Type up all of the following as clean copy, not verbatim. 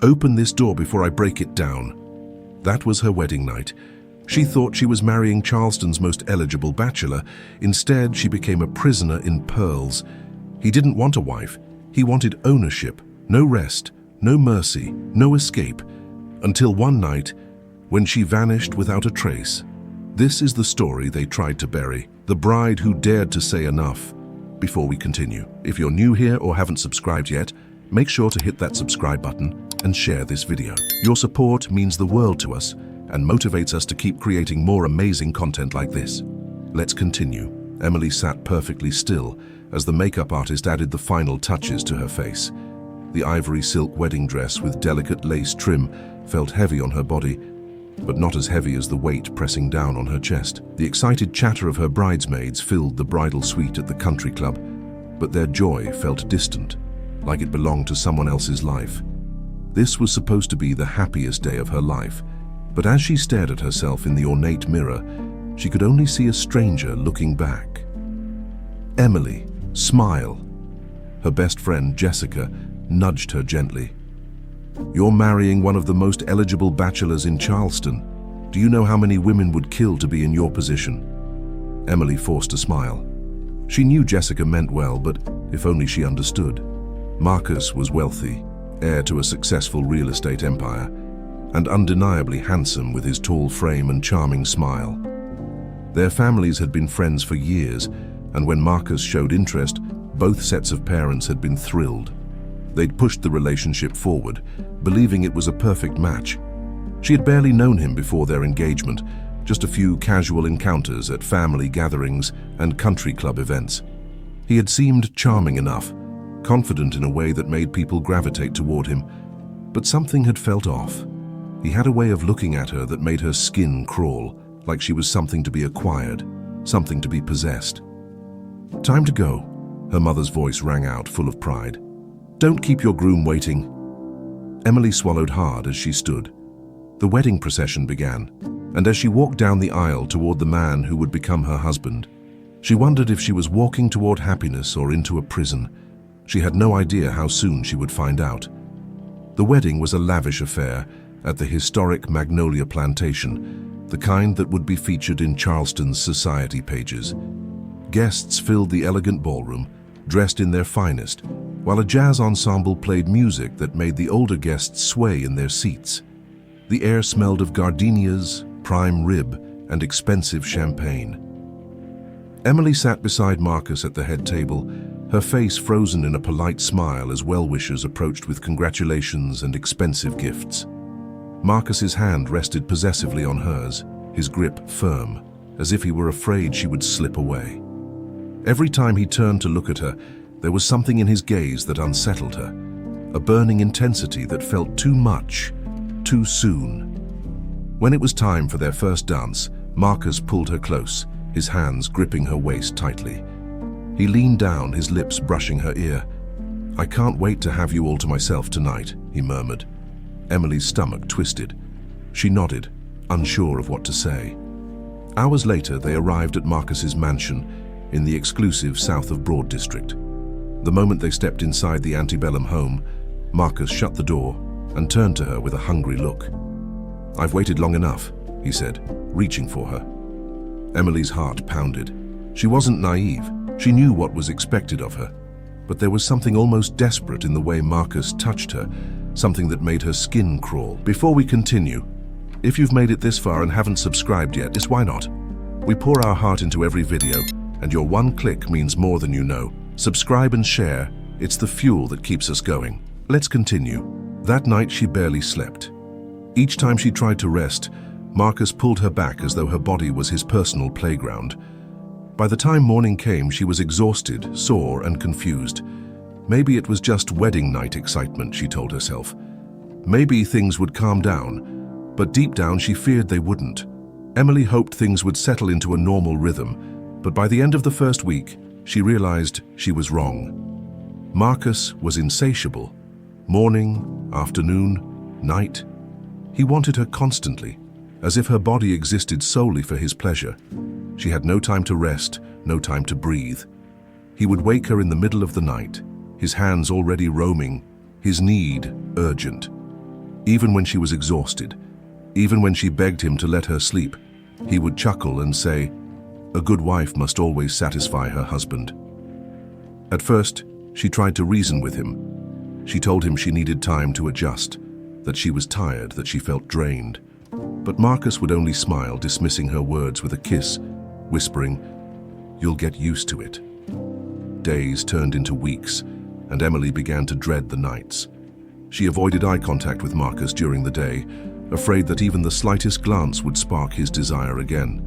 Open this door before I break it down. That was her wedding night. She thought she was marrying Charleston's most eligible bachelor. Instead, she became a prisoner in pearls. He didn't want a wife. He wanted ownership. No rest, no mercy, no escape. Until one night, when she vanished without a trace. This is the story they tried to bury. The bride who dared to say enough. Before we continue, if you're new here or haven't subscribed yet, make sure to hit that subscribe button and share this video. Your support means the world to us and motivates us to keep creating more amazing content like this. Let's continue. Emily sat perfectly still as the makeup artist added the final touches to her face. The ivory silk wedding dress with delicate lace trim felt heavy on her body, but not as heavy as the weight pressing down on her chest. The excited chatter of her bridesmaids filled the bridal suite at the country club, but their joy felt distant, like it belonged to someone else's life. This was supposed to be the happiest day of her life, but as she stared at herself in the ornate mirror, she could only see a stranger looking back. Emily, smile. Her best friend, Jessica, nudged her gently. You're marrying one of the most eligible bachelors in Charleston. Do you know how many women would kill to be in your position? Emily forced a smile. She knew Jessica meant well, but if only she understood. Marcus was wealthy, heir to a successful real estate empire, and undeniably handsome with his tall frame and charming smile. Their families had been friends for years, and when Marcus showed interest, both sets of parents had been thrilled. They'd pushed the relationship forward, believing it was a perfect match. She had barely known him before their engagement, just a few casual encounters at family gatherings and country club events. He had seemed charming enough, confident in a way that made people gravitate toward him, but something had felt off. He had a way of looking at her that made her skin crawl, like she was something to be acquired, something to be possessed. Time to go, her mother's voice rang out, full of pride. Don't keep your groom waiting. Emily swallowed hard as she stood. The wedding procession began, and as she walked down the aisle toward the man who would become her husband, she wondered if she was walking toward happiness or into a prison. She had no idea how soon she would find out. The wedding was a lavish affair at the historic Magnolia Plantation, the kind that would be featured in Charleston's society pages. Guests filled the elegant ballroom, dressed in their finest, while a jazz ensemble played music that made the older guests sway in their seats. The air smelled of gardenias, prime rib, and expensive champagne. Emily sat beside Marcus at the head table, her face frozen in a polite smile as well-wishers approached with congratulations and expensive gifts. Marcus's hand rested possessively on hers, his grip firm, as if he were afraid she would slip away. Every time he turned to look at her, there was something in his gaze that unsettled her, a burning intensity that felt too much, too soon. When it was time for their first dance, Marcus pulled her close, his hands gripping her waist tightly. He leaned down, his lips brushing her ear. I can't wait to have you all to myself tonight, he murmured. Emily's stomach twisted. She nodded, unsure of what to say. Hours later, they arrived at Marcus's mansion in the exclusive South of Broad district. The moment they stepped inside the antebellum home, Marcus shut the door and turned to her with a hungry look. I've waited long enough, he said, reaching for her. Emily's heart pounded. She wasn't naive. She knew what was expected of her. But there was something almost desperate in the way Marcus touched her, something that made her skin crawl. Before we continue, if you've made it this far and haven't subscribed yet, just why not? We pour our heart into every video, and your one click means more than you know. Subscribe and share. It's the fuel that keeps us going. Let's continue. That night she barely slept. Each time she tried to rest, Marcus pulled her back as though her body was his personal playground. By the time morning came, she was exhausted, sore, and confused. Maybe it was just wedding night excitement, she told herself. Maybe things would calm down, but deep down she feared they wouldn't. Emily hoped things would settle into a normal rhythm, but by the end of the first week, she realized she was wrong. Marcus was insatiable. Morning, afternoon, night. He wanted her constantly, as if her body existed solely for his pleasure. She had no time to rest, no time to breathe. He would wake her in the middle of the night, his hands already roaming, his need urgent. Even when she was exhausted, even when she begged him to let her sleep, he would chuckle and say, "A good wife must always satisfy her husband." At first, she tried to reason with him. She told him she needed time to adjust, that she was tired, that she felt drained. But Marcus would only smile, dismissing her words with a kiss, whispering, "You'll get used to it." Days turned into weeks, and Emily began to dread the nights. She avoided eye contact with Marcus during the day, afraid that even the slightest glance would spark his desire again.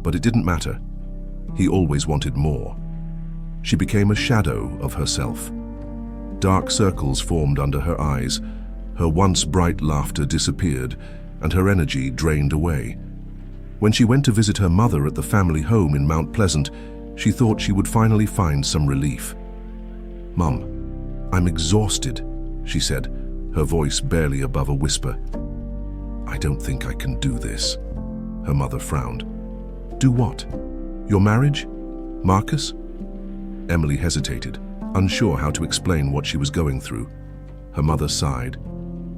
But it didn't matter. He always wanted more. She became a shadow of herself. Dark circles formed under her eyes, her once bright laughter disappeared, and her energy drained away. When she went to visit her mother at the family home in Mount Pleasant, she thought she would finally find some relief. "Mum, I'm exhausted," she said, her voice barely above a whisper. "I don't think I can do this." Her mother frowned. "Do what? Your marriage? Marcus?" Emily hesitated, unsure how to explain what she was going through. Her mother sighed.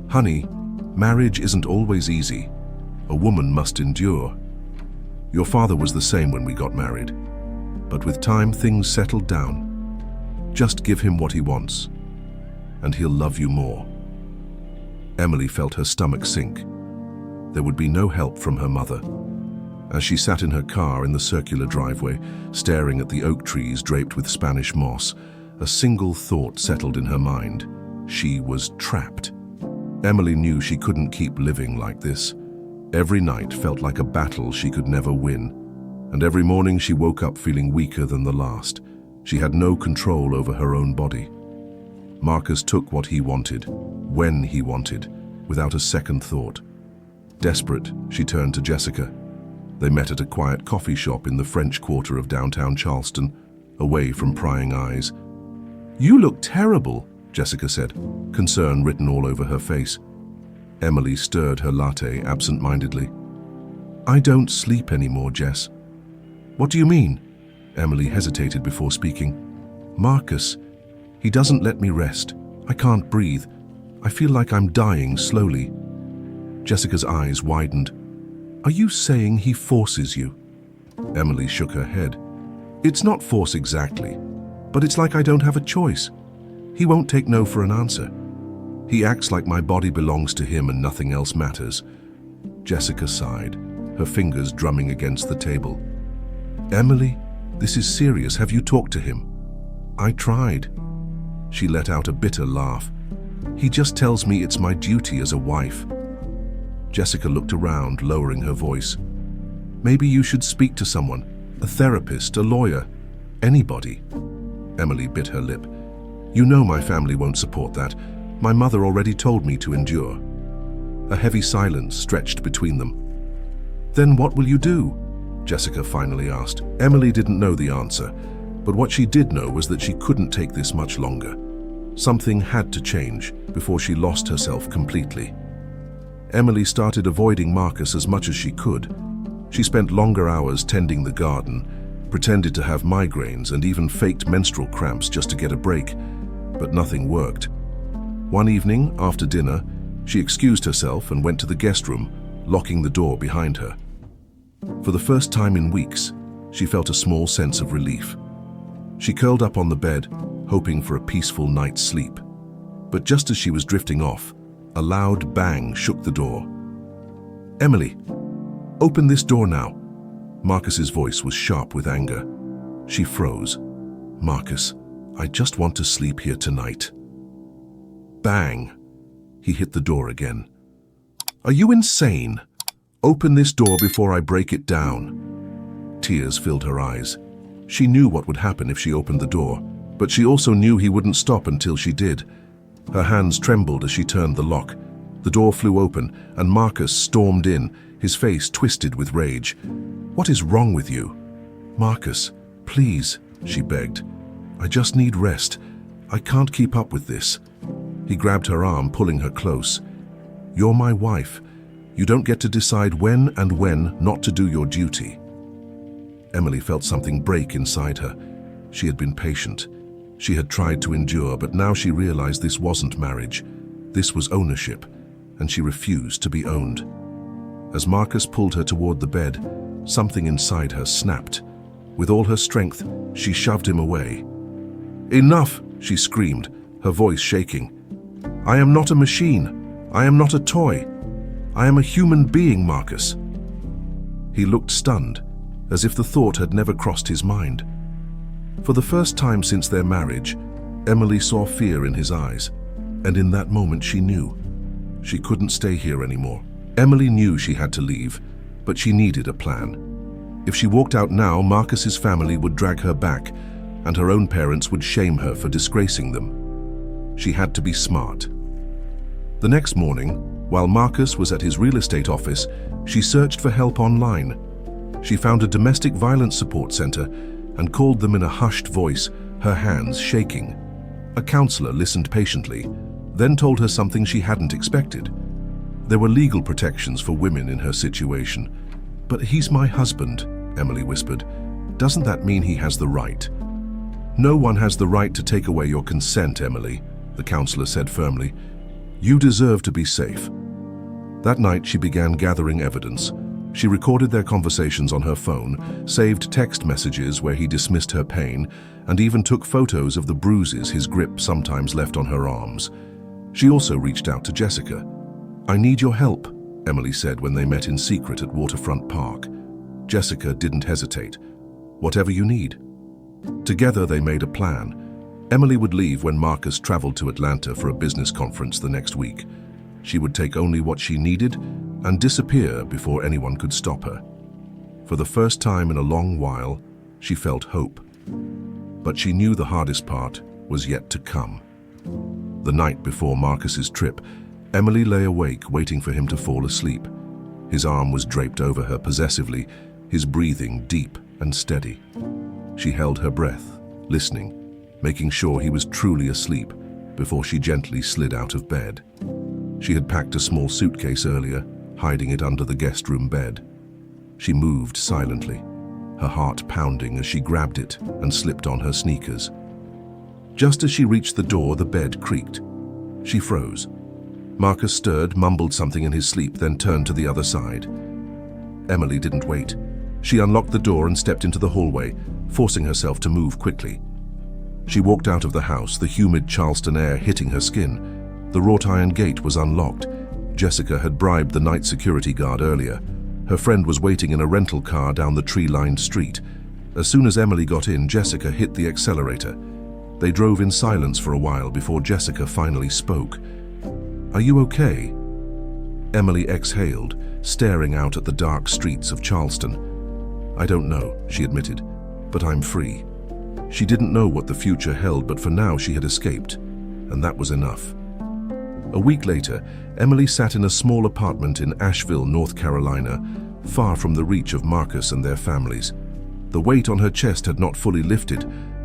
"Honey, marriage isn't always easy. A woman must endure. Your father was the same when we got married. But with time, things settled down. Just give him what he wants, and he'll love you more." Emily felt her stomach sink. There would be no help from her mother. As she sat in her car in the circular driveway, staring at the oak trees draped with Spanish moss, a single thought settled in her mind. She was trapped. Emily knew she couldn't keep living like this. Every night felt like a battle she could never win, and every morning she woke up feeling weaker than the last. She had no control over her own body. Marcus took what he wanted, when he wanted, without a second thought. Desperate, she turned to Jessica. They met at a quiet coffee shop in the French Quarter of downtown Charleston, away from prying eyes. "You look terrible," Jessica said, concern written all over her face. Emily stirred her latte absent-mindedly. "I don't sleep anymore, Jess." "What do you mean?" Emily hesitated before speaking. "Marcus, he doesn't let me rest. I can't breathe. I feel like I'm dying slowly." Jessica's eyes widened. "Are you saying he forces you?" Emily shook her head. "It's not force exactly, but it's like I don't have a choice. He won't take no for an answer. He acts like my body belongs to him and nothing else matters." Jessica sighed, her fingers drumming against the table. "Emily, this is serious. Have you talked to him?" "I tried." She let out a bitter laugh. "He just tells me it's my duty as a wife." Jessica looked around, lowering her voice. "Maybe you should speak to someone, a therapist, a lawyer, anybody." Emily bit her lip. "You know my family won't support that. My mother already told me to endure." A heavy silence stretched between them. "Then what will you do?" Jessica finally asked. Emily didn't know the answer, but what she did know was that she couldn't take this much longer. Something had to change before she lost herself completely. Emily started avoiding Marcus as much as she could. She spent longer hours tending the garden, pretended to have migraines and even faked menstrual cramps just to get a break, but nothing worked. One evening, after dinner, she excused herself and went to the guest room, locking the door behind her. For the first time in weeks, she felt a small sense of relief. She curled up on the bed, hoping for a peaceful night's sleep. But just as she was drifting off, a loud bang shook the door. "Emily, open this door now." Marcus's voice was sharp with anger. She froze. "Marcus, I just want to sleep here tonight." Bang! He hit the door again. "Are you insane? Open this door before I break it down." Tears filled her eyes. She knew what would happen if she opened the door, but she also knew he wouldn't stop until she did. Her hands trembled as she turned the lock. The door flew open, and Marcus stormed in, his face twisted with rage. "What is wrong with you?" "Marcus, please," she begged. "I just need rest. I can't keep up with this." He grabbed her arm, pulling her close. "You're my wife. You don't get to decide when and when not to do your duty." Emily felt something break inside her. She had been patient. She had tried to endure, but now she realized this wasn't marriage. This was ownership, and she refused to be owned. As Marcus pulled her toward the bed, something inside her snapped. With all her strength, she shoved him away. "Enough!" she screamed, her voice shaking. "I am not a machine. I am not a toy. I am a human being, Marcus." He looked stunned, as if the thought had never crossed his mind. For the first time since their marriage, Emily saw fear in his eyes, and in that moment she knew. She couldn't stay here anymore. Emily knew she had to leave, but she needed a plan. If she walked out now, Marcus's family would drag her back, and her own parents would shame her for disgracing them. She had to be smart. The next morning, while Marcus was at his real estate office, she searched for help online. She found a domestic violence support center and called them in a hushed voice, her hands shaking. A counselor listened patiently, then told her something she hadn't expected. There were legal protections for women in her situation. "But he's my husband," Emily whispered. "Doesn't that mean he has the right?" "No one has the right to take away your consent, Emily," the counselor said firmly. "You deserve to be safe." That night she began gathering evidence. She recorded their conversations on her phone, saved text messages where he dismissed her pain, and even took photos of the bruises his grip sometimes left on her arms. She also reached out to Jessica. "I need your help," Emily said when they met in secret at Waterfront Park. Jessica didn't hesitate. "Whatever you need." Together they made a plan. Emily would leave when Marcus traveled to Atlanta for a business conference the next week. She would take only what she needed and disappear before anyone could stop her. For the first time in a long while, she felt hope. But she knew the hardest part was yet to come. The night before Marcus's trip, Emily lay awake waiting for him to fall asleep. His arm was draped over her possessively, his breathing deep and steady. She held her breath, listening, making sure he was truly asleep before she gently slid out of bed. She had packed a small suitcase earlier, hiding it under the guest room bed. She moved silently, her heart pounding as she grabbed it and slipped on her sneakers. Just as she reached the door, the bed creaked. She froze. Marcus stirred, mumbled something in his sleep, then turned to the other side. Emily didn't wait. She unlocked the door and stepped into the hallway, forcing herself to move quickly. She walked out of the house, the humid Charleston air hitting her skin. The wrought iron gate was unlocked. Jessica had bribed the night security guard earlier. Her friend was waiting in a rental car down the tree-lined street. As soon as Emily got in, Jessica hit the accelerator. They drove in silence for a while before Jessica finally spoke. "Are you okay?" Emily exhaled, staring out at the dark streets of Charleston. "I don't know," she admitted, "but I'm free." She didn't know what the future held, but for now she had escaped, and that was enough. A week later, Emily sat in a small apartment in Asheville, North Carolina, far from the reach of Marcus and their families. The weight on her chest had not fully lifted,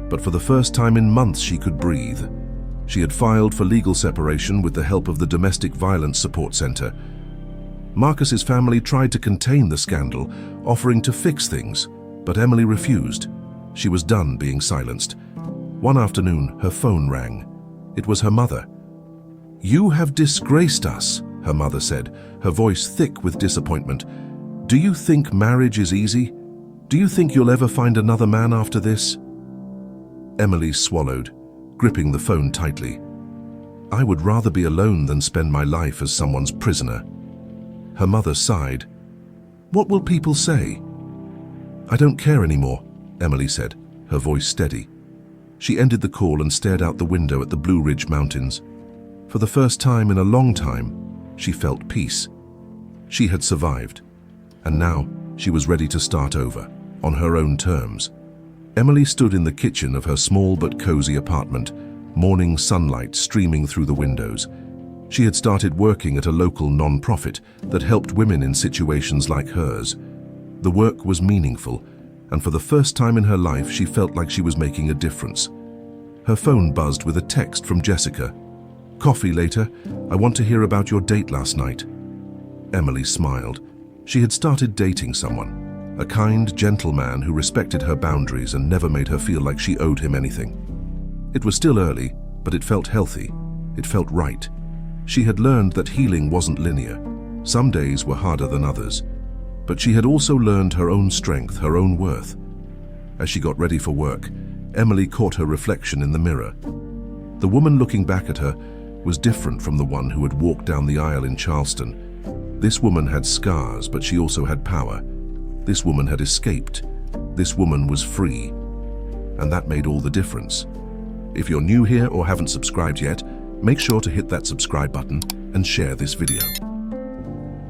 but for the first time in months she could breathe. She had filed for legal separation with the help of the Domestic Violence Support Center. Marcus's family tried to contain the scandal, offering to fix things, but Emily refused. She was done being silenced. One afternoon, her phone rang. It was her mother. "You have disgraced us," her mother said, her voice thick with disappointment. "Do you think marriage is easy? Do you think you'll ever find another man after this?" Emily swallowed, gripping the phone tightly. "I would rather be alone than spend my life as someone's prisoner." Her mother sighed. "What will people say?" "I don't care anymore," Emily said, her voice steady. She ended the call and stared out the window at the Blue Ridge Mountains. For the first time in a long time, she felt peace. She had survived, and now she was ready to start over, on her own terms. Emily stood in the kitchen of her small but cozy apartment, morning sunlight streaming through the windows. She had started working at a local non-profit that helped women in situations like hers. The work was meaningful, and for the first time in her life she felt like she was making a difference. Her phone buzzed with a text from Jessica. "Coffee later? I want to hear about your date last night." Emily smiled. She had started dating someone, a kind, gentle man who respected her boundaries and never made her feel like she owed him anything. It was still early, but it felt healthy. It felt right. She had learned that healing wasn't linear. Some days were harder than others. But she had also learned her own strength, her own worth. As she got ready for work, Emily caught her reflection in the mirror. The woman looking back at her was different from the one who had walked down the aisle in Charleston. This woman had scars, but she also had power. This woman had escaped. This woman was free. And that made all the difference. If you're new here or haven't subscribed yet, make sure to hit that subscribe button and share this video.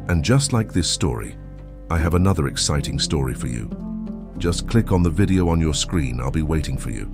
And just like this story, I have another exciting story for you. Just click on the video on your screen. I'll be waiting for you.